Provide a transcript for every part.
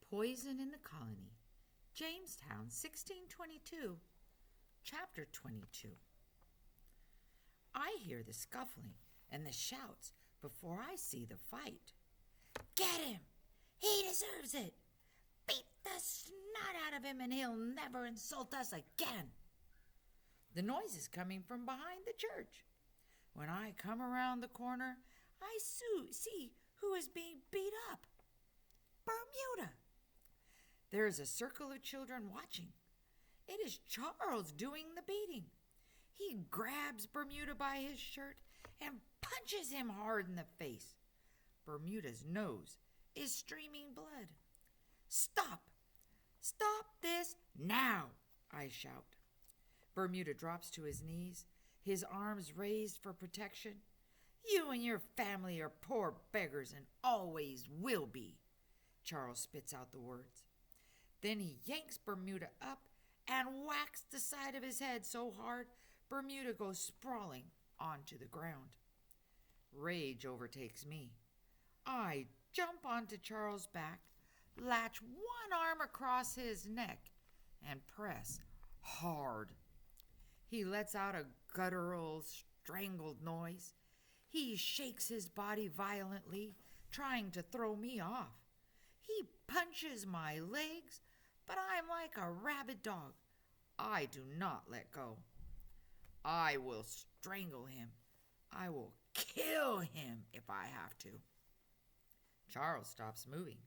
Poison in the Colony, Jamestown, 1622, Chapter 22. I hear the scuffling and the shouts before I see the fight. Get him! He deserves it! Beat the snot out of him and he'll never insult us again! The noise is coming from behind the church. When I come around the corner, I see who is being beat up. Bermuda! There is a circle of children watching. It is Charles doing the beating. He grabs Bermuda by his shirt and punches him hard in the face. Bermuda's nose is streaming blood. Stop! Stop this now! I shout. Bermuda drops to his knees, his arms raised for protection. You and your family are poor beggars and always will be. Charles spits out the words. Then he yanks Bermuda up and whacks the side of his head so hard Bermuda goes sprawling onto the ground. Rage overtakes me. I jump onto Charles' back, latch one arm across his neck, and press hard. He lets out a guttural, strangled noise. He shakes his body violently, trying to throw me off. He punches my legs, but I'm like a rabid dog. I do not let go. I will strangle him. I will kill him if I have to. Charles stops moving.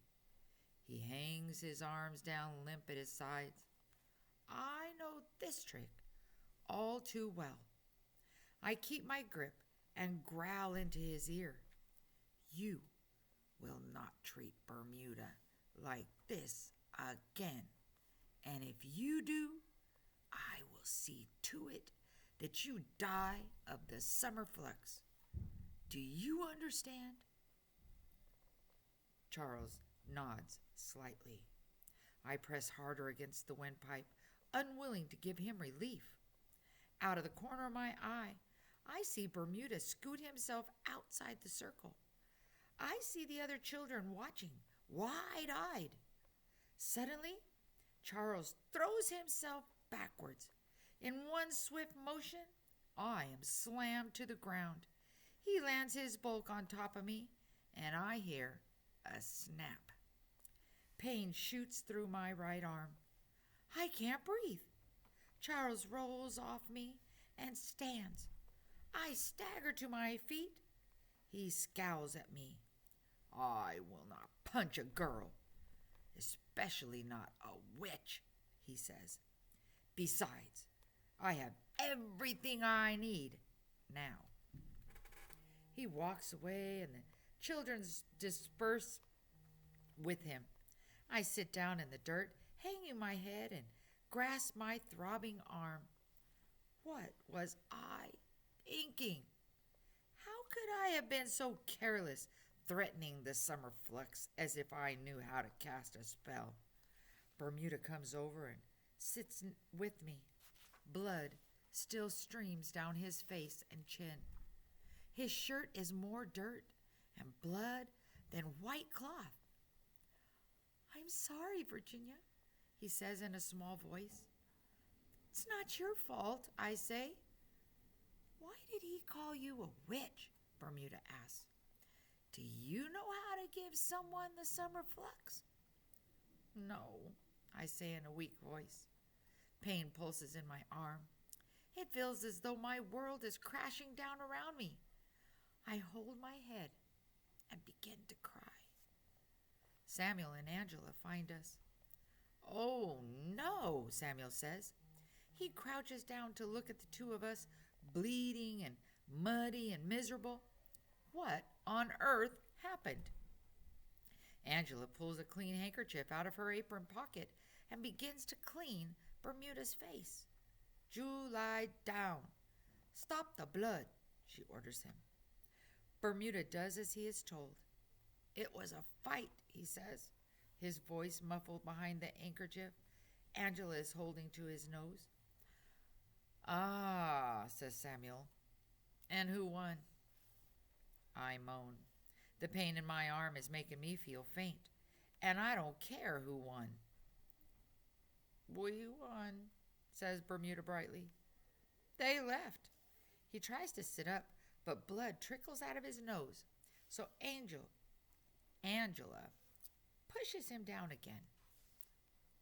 He hangs his arms down limp at his sides. I know this trick all too well. I keep my grip and growl into his ear. You will not treat Bermuda like this again. And if you do, I will see to it that you die of the summer flux. Do you understand? Charles nods slightly. I press harder against the windpipe, unwilling to give him relief. Out of the corner of my eye, I see Bermuda scoot himself outside the circle. I see the other children watching, wide-eyed. Suddenly, Charles throws himself backwards. In one swift motion, I am slammed to the ground. He lands his bulk on top of me, and I hear a snap. Pain shoots through my right arm. I can't breathe. Charles rolls off me and stands. I stagger to my feet. He scowls at me. I will not punch a girl, especially not a witch, he says. Besides, I have everything I need now. He walks away and the children disperse with him. I sit down in the dirt, hanging my head and grasp my throbbing arm. What was I thinking? How could I have been so careless, threatening the summer flux as if I knew how to cast a spell? Bermuda comes over and sits with me. Blood still streams down his face and chin. His shirt is more dirt and blood than white cloth. I'm sorry, Virginia, he says in a small voice. It's not your fault, I say. Why did he call you a witch? Bermuda asks. Do you know how to give someone the summer flux? No, I say in a weak voice. Pain pulses in my arm. It feels as though my world is crashing down around me. I hold my head and begin to cry. Samuel and Angela find us. Oh, no, Samuel says. He crouches down to look at the two of us, bleeding and muddy and miserable. What on earth happened? Angela pulls a clean handkerchief out of her apron pocket and begins to clean Bermuda's face. You lie down. Stop the blood, she orders him. Bermuda does as he is told. It was a fight, he says, his voice muffled behind the handkerchief Angela is holding to his nose. Ah, says Samuel. And who won? I moan. The pain in my arm is making me feel faint. and I don't care who won. We won, says Bermuda brightly. They left. He tries to sit up, but blood trickles out of his nose. So Angela, pushes him down again.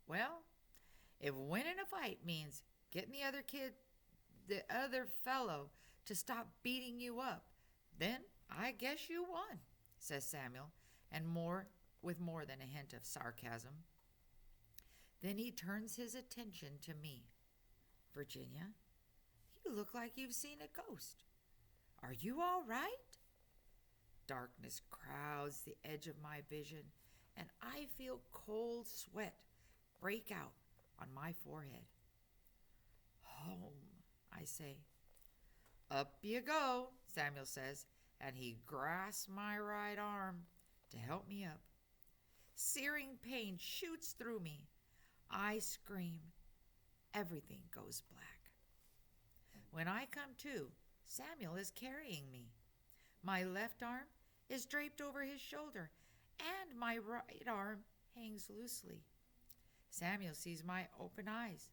Well, if winning a fight means getting the other fellow, to stop beating you up, then I guess you won, says Samuel, and with more than a hint of sarcasm. Then he turns his attention to me. Virginia, you look like you've seen a ghost. Are you all right? Darkness crowds the edge of my vision, and I feel cold sweat break out on my forehead. Home, I say. Up you go, Samuel says, and he grasps my right arm to help me up. Searing pain shoots through me. I scream. Everything goes black. When I come to, Samuel is carrying me. My left arm is draped over his shoulder, and my right arm hangs loosely. Samuel sees my open eyes.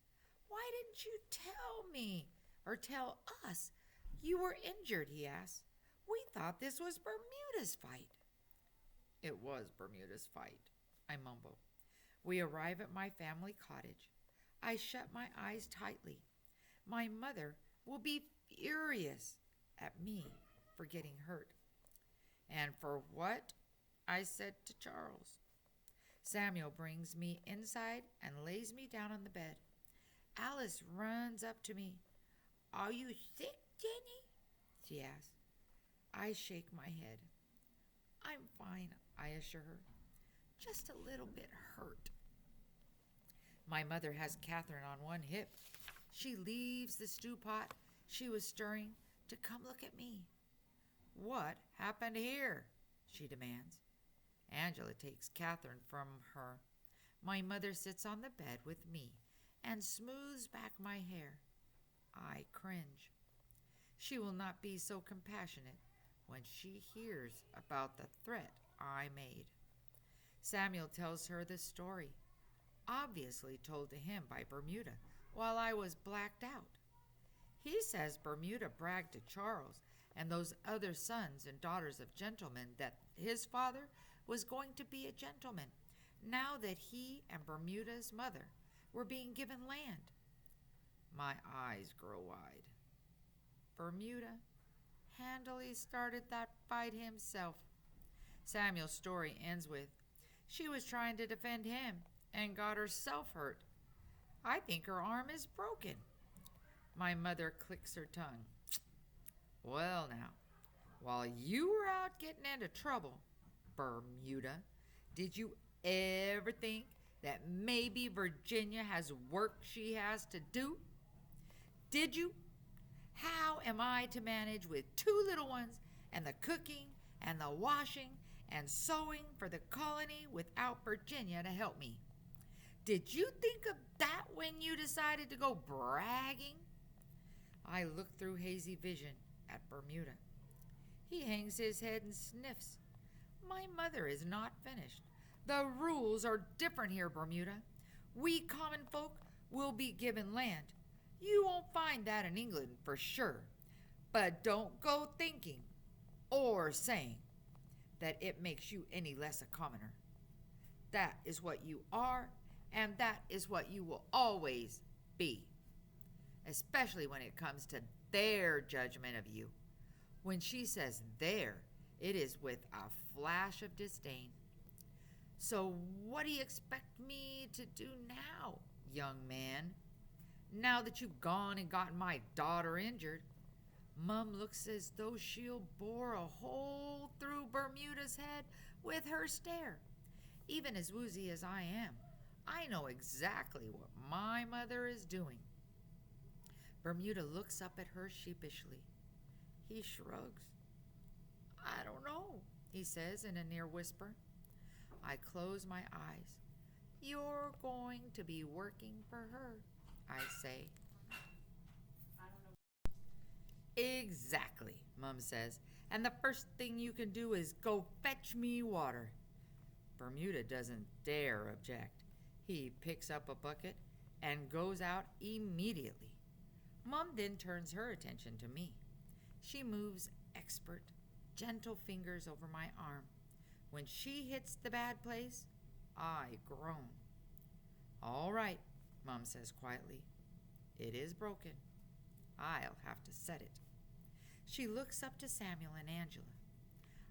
Why didn't you tell me, or tell us, you were injured, he asks. We thought this was Bermuda's fight. It was Bermuda's fight, I mumble. We arrive at my family cottage. I shut my eyes tightly. My mother will be furious at me for getting hurt. And for what? I said to Charles. Samuel brings me inside and lays me down on the bed. Alice runs up to me. Are you sick, Jenny? She asks. I shake my head. I'm fine, I assure her. Just a little bit hurt. My mother has Catherine on one hip. She leaves the stew pot she was stirring to come look at me. What happened here? She demands. Angela takes Catherine from her. My mother sits on the bed with me and smooths back my hair. I cringe. She will not be so compassionate when she hears about the threat I made. Samuel tells her the story, obviously told to him by Bermuda while I was blacked out. He says Bermuda bragged to Charles and those other sons and daughters of gentlemen that his father was going to be a gentleman now that he and Bermuda's mother were being given land. My eyes grow wide. Bermuda handily started that fight himself. Samuel's story ends with, she was trying to defend him and got herself hurt. I think her arm is broken. My mother clicks her tongue. Well now, while you were out getting into trouble, Bermuda, did you ever think that maybe Virginia has work she has to do? Did you? How am I to manage with two little ones and the cooking and the washing and sewing for the colony without Virginia to help me? Did you think of that when you decided to go bragging? I look through hazy vision at Bermuda. He hangs his head and sniffs. My mother is not finished. The rules are different here, Bermuda. We common folk will be given land. You won't find that in England for sure. But don't go thinking or saying that it makes you any less a commoner. That is what you are, and that is what you will always be. Especially when it comes to their judgment of you. When she says their, it is with a flash of disdain. So what do you expect me to do now, young man? Now that you've gone and gotten my daughter injured, Mum looks as though she'll bore a hole through Bermuda's head with her stare. Even as woozy as I am, I know exactly what my mother is doing. Bermuda looks up at her sheepishly. He shrugs. I don't know, he says in a near whisper. I close my eyes. You're going to be working for her, I say. Exactly, Mum says. And the first thing you can do is go fetch me water. Bermuda doesn't dare object. He picks up a bucket and goes out immediately. Mom then turns her attention to me. She moves expert, gentle fingers over my arm. When she hits the bad place, I groan. All right, Mom says quietly. It is broken. I'll have to set it. She looks up to Samuel and Angela.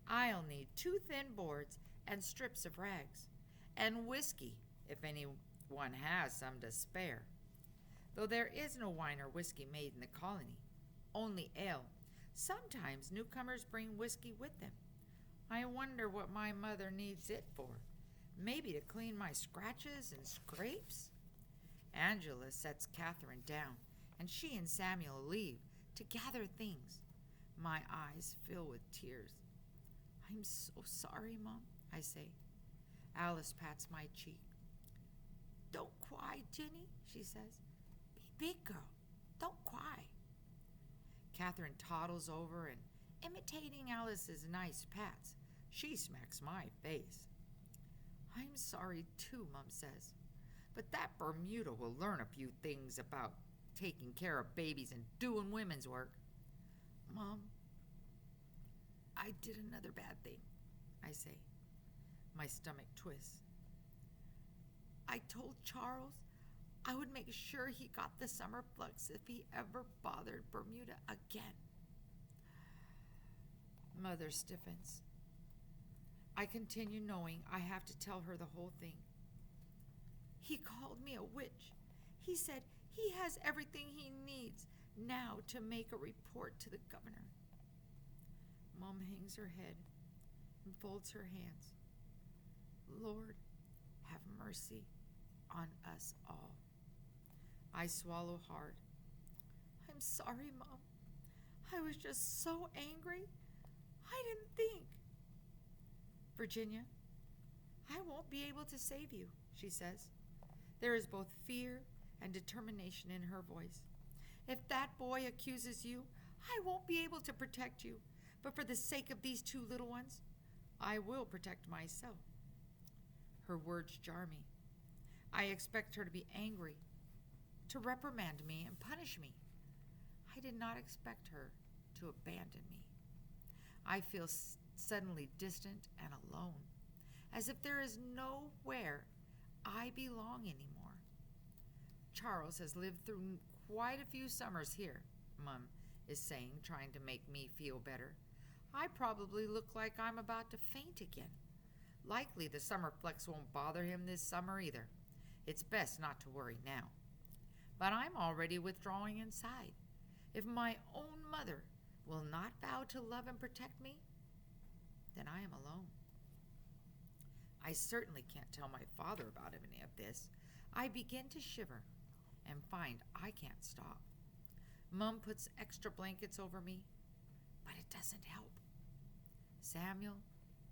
I'll need 2 thin boards and strips of rags, and whiskey if anyone has some to spare. Though there is no wine or whiskey made in the colony, only ale. Sometimes newcomers bring whiskey with them. I wonder what my mother needs it for. Maybe to clean my scratches and scrapes? Angela sets Catherine down, and she and Samuel leave to gather things. My eyes fill with tears. I'm so sorry, Mom, I say. Alice pats my cheek. Don't cry, Jenny, she says. Be big girl. Don't cry. Catherine toddles over and, imitating Alice's nice pats, she smacks my face. I'm sorry too, Mom says. But that Bermuda will learn a few things about taking care of babies and doing women's work. Mom, I did another bad thing, I say. My stomach twists. I told Charles I would make sure he got the summer flux if he ever bothered Bermuda again. Mother stiffens. I continue knowing I have to tell her the whole thing. He called me a witch. He said he has everything he needs now to make a report to the governor. Mom hangs her head and folds her hands. Lord, have mercy on us all. I swallow hard. I'm sorry, Mom. I was just so angry. I didn't think. Virginia, I won't be able to save you, she says. There is both fear and determination in her voice. If that boy accuses you, I won't be able to protect you. But for the sake of these 2 little ones, I will protect myself. Her words jar me. I expect her to be angry, to reprimand me and punish me. I did not expect her to abandon me. I feel suddenly distant and alone, as if there is nowhere I belong anymore. Charles has lived through quite a few summers here, Mom is saying, trying to make me feel better. I probably look like I'm about to faint again. Likely the summer flux won't bother him this summer either. It's best not to worry now. But I'm already withdrawing inside. If my own mother will not vow to love and protect me, then I am alone. I certainly can't tell my father about any of this. I begin to shiver and find I can't stop. Mom puts extra blankets over me, but it doesn't help. Samuel,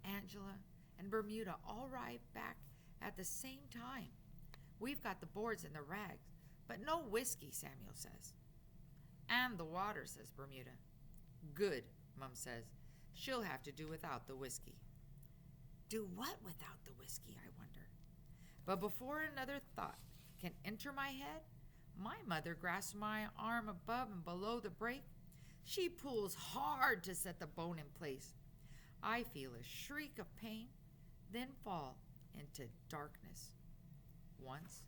Angela, and Bermuda all arrive back at the same time. We've got the boards and the rags, but no whiskey, Samuel says. And the water, says Bermuda. Good, Mom says. She'll have to do without the whiskey. Do what without the whiskey, I wonder. But before another thought can enter my head, my mother grasps my arm above and below the break. She pulls hard to set the bone in place. I feel a shriek of pain, then fall into darkness once